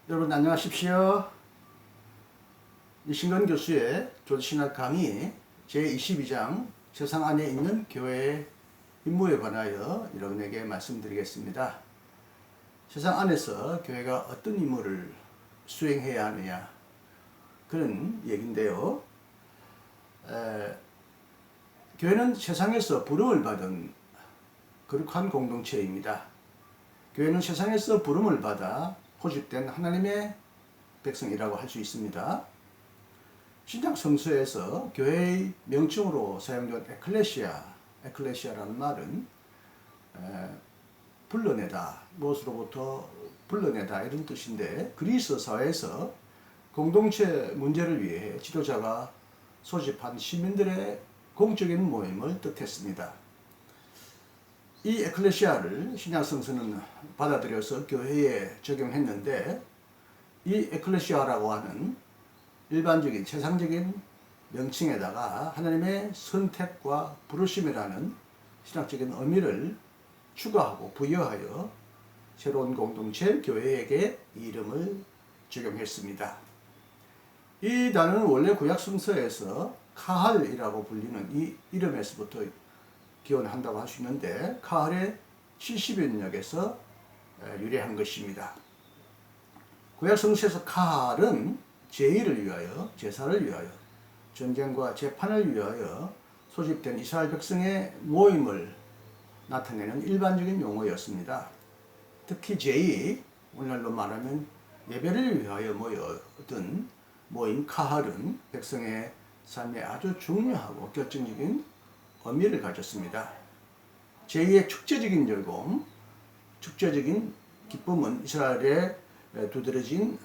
여러분 안녕하십시오. 이신건 교수의 조지신학 강의 제22장 세상 안에 있는 교회의 임무에 관하여 여러분에게 말씀드리겠습니다. 세상 안에서 교회가 어떤 임무를 수행해야 하느냐 그런 얘기인데요. 교회는 세상에서 부름을 받은 거룩한 공동체입니다. 교회는 세상에서 부름을 받아 포집된 하나님의 백성이라고 할 수 있습니다. 신약 성서에서 교회의 명칭으로 사용된 에클레시아라는 말은 불러내다, 무엇으로부터 불러내다 이런 뜻인데, 그리스 사회에서 공동체 문제를 위해 지도자가 소집한 시민들의 공적인 모임을 뜻했습니다. 이 에클레시아를 신약 성서는 받아들여서 교회에 적용했는데, 이 에클레시아라고 하는 일반적인 세상적인 명칭에다가 하나님의 선택과 부르심이라는 신학적인 의미를 추가하고 부여하여 새로운 공동체 교회에게 이 이름을 적용했습니다. 이 단어는 원래 구약 성서에서 카할이라고 불리는 이 이름에서부터 기원한다고 할 수 있는데, 카할의 70인역에서 유래한 것입니다. 구약 성서에서 카할은 제의를 위하여, 제사를 위하여, 전쟁과 재판을 위하여 소집된 이스라엘 백성의 모임을 나타내는 일반적인 용어였습니다. 특히 제의, 오늘날로 말하면 예배를 위하여 모여든 모임 카할은 백성의 삶에 아주 중요하고 결정적인 의미를 가졌습니다. 제2의 축제적인 즐거움, 축제적인 기쁨은 이스라엘의 두드러진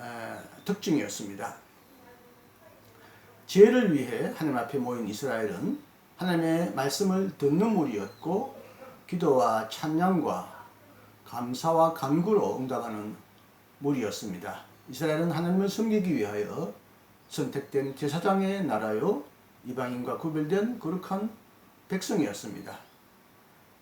특징이었습니다. 제를 위해 하나님 앞에 모인 이스라엘은 하나님의 말씀을 듣는 무리였고, 기도와 찬양과 감사와 간구로 응답하는 무리였습니다. 이스라엘은 하나님을 섬기기 위하여 선택된 제사장의 나라요, 이방인과 구별된 거룩한 백성이었습니다.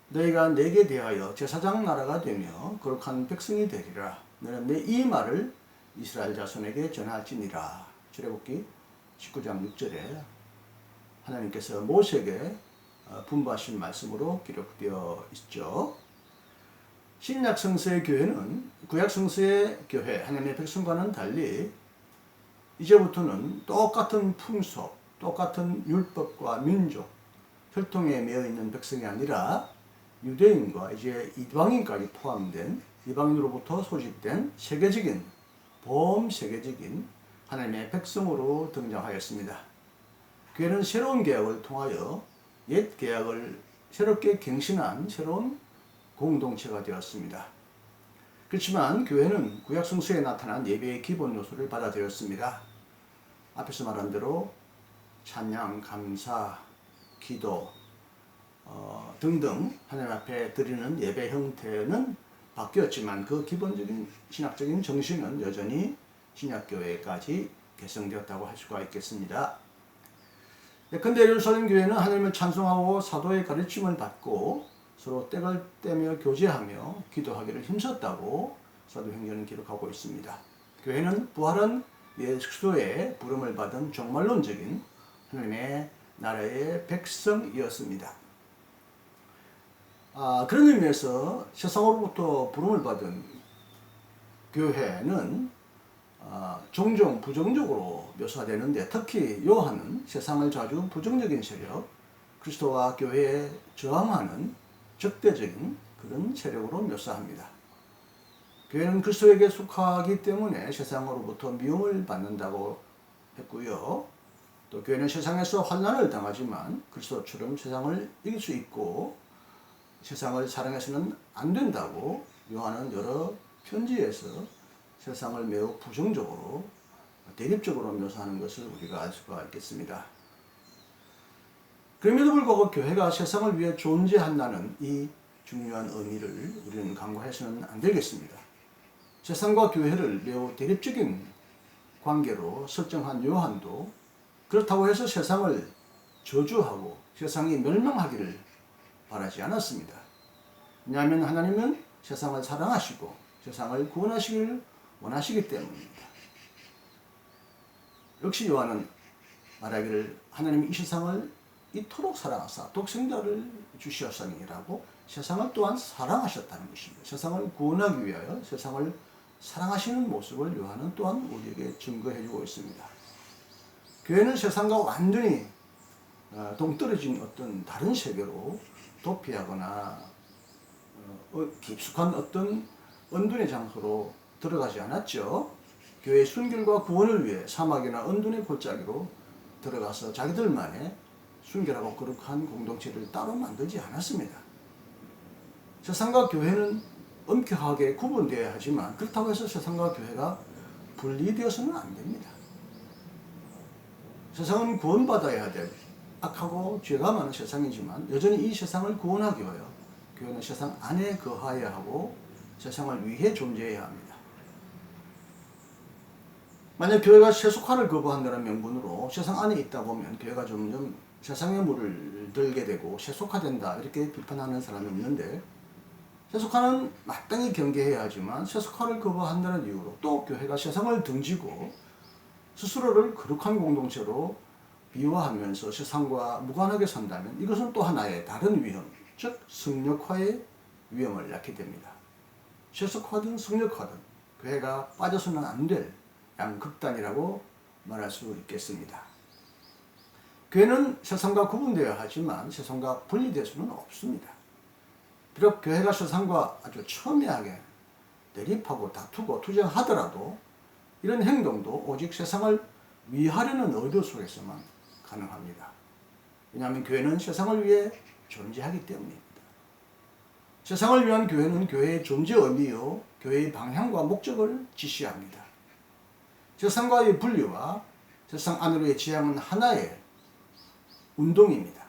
너희가 내게 대하여 제사장 나라가 되며 거룩한 백성이 되리라. 너는 내 이 말을 이스라엘 자손에게 전할지니라. 출애굽기 19장 6절에 하나님께서 모세에게 분부하신 말씀으로 기록되어 있죠. 신약 성서의 교회는 구약 성서의 교회, 하나님의 백성과는 달리 이제부터는 똑같은 풍속, 똑같은 율법과 민족, 혈통에 매여 있는 백성이 아니라 유대인과 이제 이방인까지 포함된 이방인으로부터 소집된 세계적인, 범세계적인 하나님의 백성으로 등장하였습니다. 교회는 새로운 계약을 통하여 옛 계약을 새롭게 갱신한 새로운 공동체가 되었습니다. 그렇지만 교회는 구약 성서에 나타난 예배의 기본 요소를 받아들였습니다. 앞에서 말한 대로 찬양, 감사, 기도 등등 하나님 앞에 드리는 예배 형태는 바뀌었지만 그 기본적인 신학적인 정신은 여전히 신약교회까지 개성되었다고 할 수가 있겠습니다. 근데 예루살렘 교회는 하나님을 찬송하고 사도의 가르침을 받고 서로 때를 떼며 교제하며 기도하기를 힘썼다고 사도행전은 기록하고 있습니다. 교회는 부활한 예수 그리스도의 부름을 받은 종말론적인 하나님의 나라의 백성이었습니다. 그런 의미에서 세상으로부터 부름을 받은 교회는 종종 부정적으로 묘사되는데, 특히 요한은 세상을 자주 부정적인 세력, 그리스도와 교회에 저항하는 적대적인 그런 세력으로 묘사합니다. 교회는 그리스도에게 속하기 때문에 세상으로부터 미움을 받는다고 했고요. 또 교회는 세상에서 환난을 당하지만 그리스도처럼 세상을 이길 수 있고 세상을 사랑해서는 안 된다고 요한은 여러 편지에서 세상을 매우 부정적으로, 대립적으로 묘사하는 것을 우리가 알 수가 있겠습니다. 그럼에도 불구하고 교회가 세상을 위해 존재한다는 이 중요한 의미를 우리는 간과해서는 안 되겠습니다. 세상과 교회를 매우 대립적인 관계로 설정한 요한도 그렇다고 해서 세상을 저주하고 세상이 멸망하기를 바라지 않았습니다. 왜냐하면 하나님은 세상을 사랑하시고 세상을 구원하시기를 원하시기 때문입니다. 역시 요한은 말하기를 하나님이 이 세상을 이토록 사랑하사 독생자를 주시었으니라고 세상을 또한 사랑하셨다는 것입니다. 세상을 구원하기 위하여 세상을 사랑하시는 모습을 요한은 또한 우리에게 증거해주고 있습니다. 교회는 세상과 완전히 동떨어진 어떤 다른 세계로 도피하거나 깊숙한 어떤 언둔의 장소로 들어가지 않았죠. 교회의 순결과 구원을 위해 사막이나 언둔의 골짜기로 들어가서 자기들만의 순결하고 거룩한 공동체를 따로 만들지 않았습니다. 세상과 교회는 엄격하게 구분되어야 하지만 그렇다고 해서 세상과 교회가 분리되어서는 안 됩니다. 세상은 구원받아야 될 악하고 죄가 많은 세상이지만 여전히 이 세상을 구원하기 위하여 교회는 세상 안에 거하여야 하고 세상을 위해 존재해야 합니다. 만약 교회가 세속화를 거부한다는 명분으로 세상 안에 있다 보면 교회가 점점 세상의 물을 들게 되고 세속화된다 이렇게 비판하는 사람이 있는데, 세속화는 마땅히 경계해야 하지만 세속화를 거부한다는 이유로 또 교회가 세상을 등지고 스스로를 거룩한 공동체로 비유하면서 세상과 무관하게 산다면 이것은 또 하나의 다른 위험, 즉 성역화의 위험을 낳게 됩니다. 세속화든 성역화든 교회가 빠져서는 안 될 양극단이라고 말할 수 있겠습니다. 교회는 세상과 구분되어야 하지만 세상과 분리될 수는 없습니다. 비록 교회가 세상과 아주 첨예하게 대립하고 다투고 투쟁하더라도 이런 행동도 오직 세상을 위하려는 의도 속에서만 가능합니다. 왜냐하면 교회는 세상을 위해 존재하기 때문입니다. 세상을 위한 교회는 교회의 존재 의미요, 교회의 방향과 목적을 지시합니다. 세상과의 분리와 세상 안으로의 지향은 하나의 운동입니다.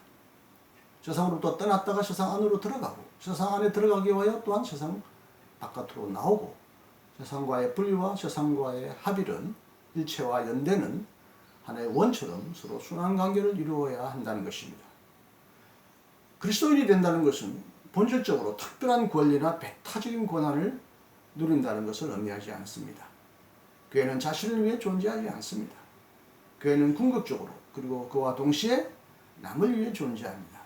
세상으로부터 떠났다가 세상 안으로 들어가고 세상 안에 들어가기 위하여 또한 세상 바깥으로 나오고, 세상과의 분리와 세상과의 합일은 일체와 연대는 하나의 원처럼 서로 순환 관계를 이루어야 한다는 것입니다. 그리스도인이 된다는 것은 본질적으로 특별한 권리나 배타적인 권한을 누린다는 것을 의미하지 않습니다. 교회는 자신을 위해 존재하지 않습니다. 교회는 궁극적으로 그리고 그와 동시에 남을 위해 존재합니다.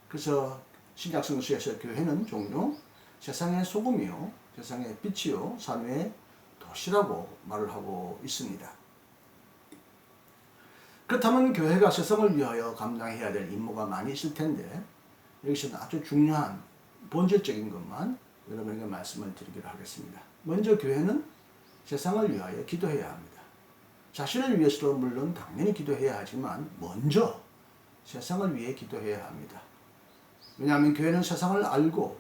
그래서 신약성서에서 교회는 종종 세상의 소금이요, 세상의 빛이요, 산의 도시라고 말을 하고 있습니다. 그렇다면 교회가 세상을 위하여 감당해야 될 임무가 많이 있을 텐데, 여기서는 아주 중요한 본질적인 것만 여러분에게 말씀을 드리기로 하겠습니다. 먼저 교회는 세상을 위하여 기도해야 합니다. 자신을 위해서도 물론 당연히 기도해야 하지만 먼저 세상을 위해 기도해야 합니다. 왜냐하면 교회는 세상을 알고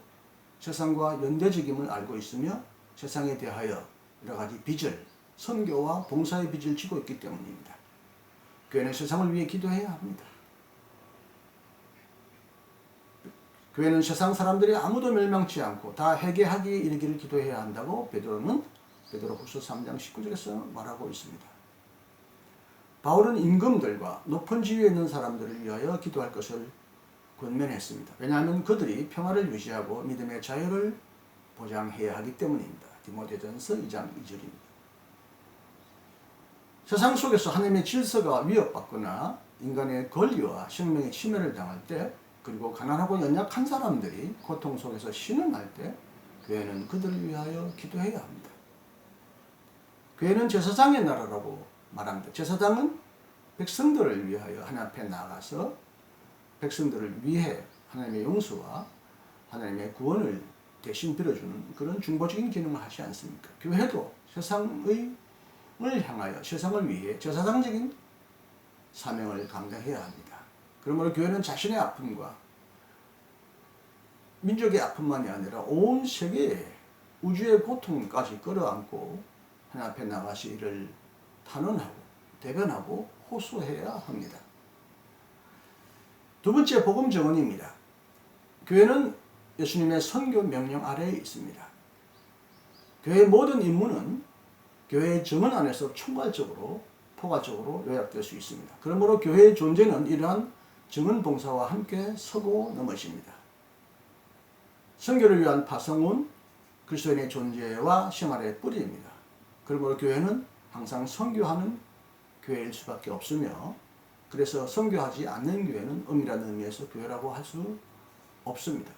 세상과 연대적임을 알고 있으며 세상에 대하여 여러 가지 빚을, 선교와 봉사의 빚을 지고 있기 때문입니다. 교회는 세상을 위해 기도해야 합니다. 교회는 세상 사람들이 아무도 멸망치 않고 다 회개하기에 이르기를 기도해야 한다고 베드로후서 3장 19절에서 말하고 있습니다. 바울은 임금들과 높은 지위에 있는 사람들을 위하여 기도할 것을 권면했습니다. 왜냐하면 그들이 평화를 유지하고 믿음의 자유를 보장해야 하기 때문입니다. 디모데전서 2장 2절입니다. 세상 속에서 하나님의 질서가 위협받거나 인간의 권리와 생명의 침해를 당할 때, 그리고 가난하고 연약한 사람들이 고통 속에서 신음할 때 교회는 그들을 위하여 기도해야 합니다. 교회는 제사장의 나라라고 말합니다. 제사장은 백성들을 위하여 하나님 앞에 나아가서 백성들을 위해 하나님의 용서와 하나님의 구원을 대신 빌어주는 그런 중보적인 기능을 하지 않습니까? 교회도 세상을 향하여 세상을 위해 제사장적인 사명을 감당해야 합니다. 그러므로 교회는 자신의 아픔과 민족의 아픔만이 아니라 온 세계의 우주의 고통까지 끌어안고 하나님 앞에 나가서 이를 탄원하고 대변하고 호소해야 합니다. 두 번째, 복음 증언입니다. 교회는 예수님의 선교 명령 아래에 있습니다. 교회의 모든 임무는 교회의 증언 안에서 총괄적으로 포괄적으로 요약될 수 있습니다. 그러므로 교회의 존재는 이러한 증언 봉사와 함께 서고 넘어집니다. 선교를 위한 파송은 그리스도인의 존재와 생활의 뿌리입니다. 그러므로 교회는 항상 선교하는 교회일 수밖에 없으며, 그래서 선교하지 않는 교회는 엄밀한 의미에서 교회라고 할 수 없습니다.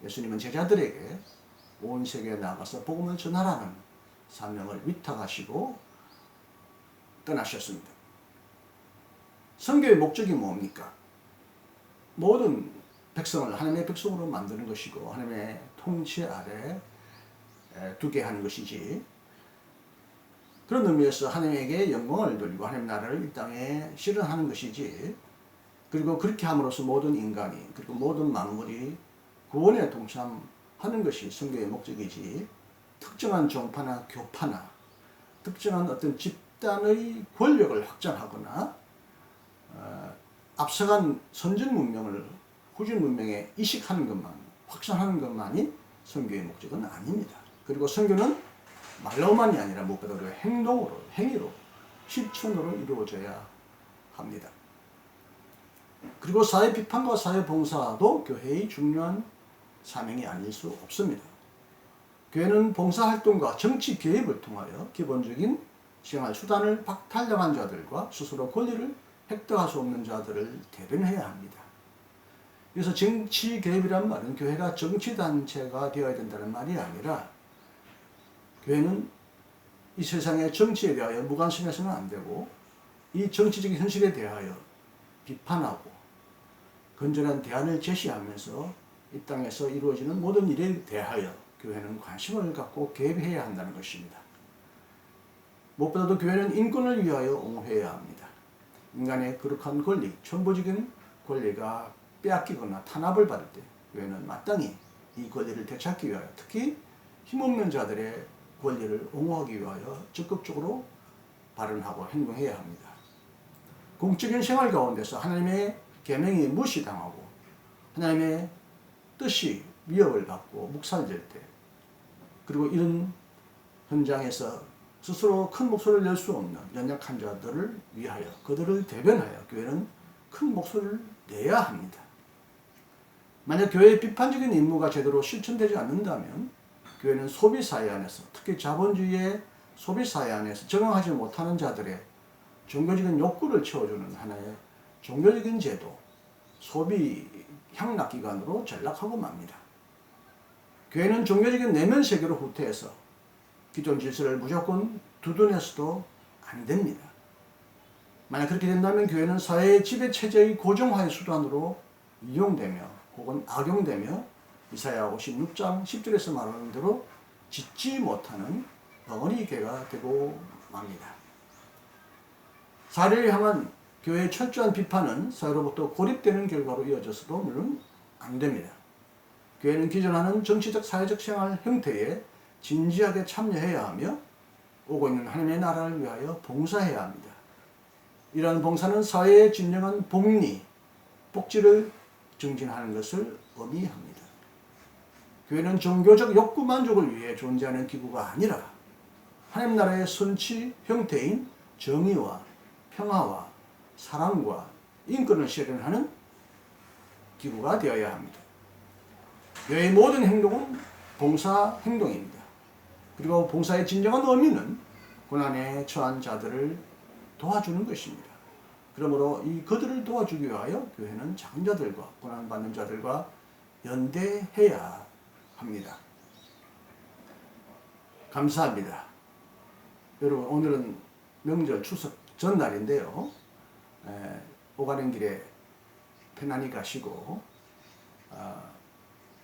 예수님은 제자들에게 온 세계에 나가서 복음을 전하라는 사명을 위탁하시고 떠나셨습니다. 선교의 목적이 뭡니까? 모든 백성을 하나님의 백성으로 만드는 것이고 하나님의 통치 아래 두게 하는 것이지, 그런 의미에서 하나님에게 영광을 돌리고 하나님 나라를 이 땅에 실현하는 것이지, 그리고 그렇게 함으로써 모든 인간이 그리고 모든 만물이 구원에 동참하는 것이 선교의 목적이지, 특정한 종파나 교파나 특정한 어떤 집단의 권력을 확장하거나 앞서간 선진 문명을 후진 문명에 이식하는 것만, 확산하는 것만이 선교의 목적은 아닙니다. 그리고 선교는 말로만이 아니라 무엇보다도 행동으로, 행위로, 실천으로 이루어져야 합니다. 그리고 사회 비판과 사회 봉사도 교회의 중요한 사명이 아닐 수 없습니다. 교회는 봉사활동과 정치 개입을 통하여 기본적인 생활 수단을 박탈당한 자들과 스스로 권리를 획득할 수 없는 자들을 대변해야 합니다. 그래서 정치 개입이란 말은 교회가 정치단체가 되어야 된다는 말이 아니라, 교회는 이 세상의 정치에 대하여 무관심해서는 안 되고, 이 정치적인 현실에 대하여 비판하고 건전한 대안을 제시하면서 이 땅에서 이루어지는 모든 일에 대하여 교회는 관심을 갖고 개입해야 한다는 것입니다. 무엇보다도 교회는 인권을 위하여 옹호해야 합니다. 인간의 거룩한 권리, 천부적인 권리가 빼앗기거나 탄압을 받을 때 교회는 마땅히 이 권리를 되찾기 위하여, 특히 힘없는 자들의 권리를 옹호하기 위하여 적극적으로 발언하고 행동해야 합니다. 공적인 생활 가운데서 하나님의 계명이 무시당하고 하나님의 뜻이 위협을 받고 묵살될 때, 그리고 이런 현장에서 스스로 큰 목소리를 낼 수 없는 연약한 자들을 위하여, 그들을 대변하여 교회는 큰 목소리를 내야 합니다. 만약 교회의 비판적인 임무가 제대로 실천되지 않는다면 교회는 소비사회 안에서, 특히 자본주의의 소비사회 안에서 적응하지 못하는 자들의 종교적인 욕구를 채워주는 하나의 종교적인 제도, 소비 향락기관으로 전락하고 맙니다. 교회는 종교적인 내면 세계로 후퇴해서 기존 질서를 무조건 두둔해서도 안 됩니다. 만약 그렇게 된다면 교회는 사회의 지배체제의 고정화의 수단으로 이용되며 혹은 악용되며 이사야 56장 10절에서 말하는 대로 짓지 못하는 벙어리 교회가 되고 맙니다. 사회를 향한 교회의 철저한 비판은 사회로부터 고립되는 결과로 이어져서도 물론 안 됩니다. 교회는 기존하는 정치적 사회적 생활 형태에 진지하게 참여해야 하며 오고 있는 하나님의 나라를 위하여 봉사해야 합니다. 이러한 봉사는 사회의 진정한 복리, 복지를 증진하는 것을 의미합니다. 교회는 종교적 욕구 만족을 위해 존재하는 기구가 아니라 하나님 나라의 선치 형태인 정의와 평화와 사랑과 인권을 실현하는 기구가 되어야 합니다. 교회의 모든 행동은 봉사 행동입니다. 그리고 봉사의 진정한 의미는 고난에 처한 자들을 도와주는 것입니다. 그러므로 이 그들을 도와주기 위하여 교회는 작은 자들과 고난받는 자들과 연대해야 합니다. 감사합니다. 여러분, 오늘은 명절 추석 전날인데요. 오가는 길에 편안히 가시고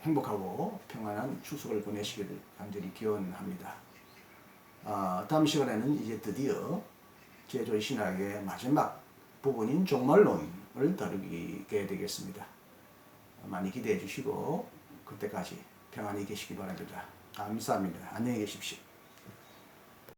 행복하고 평안한 추석을 보내시기를 간절히 기원합니다. 다음 시간에는 이제 드디어 제조의 신학의 마지막 부분인 종말론을 다루게 되겠습니다. 많이 기대해 주시고 그때까지 평안히 계시기 바랍니다. 감사합니다. 안녕히 계십시오.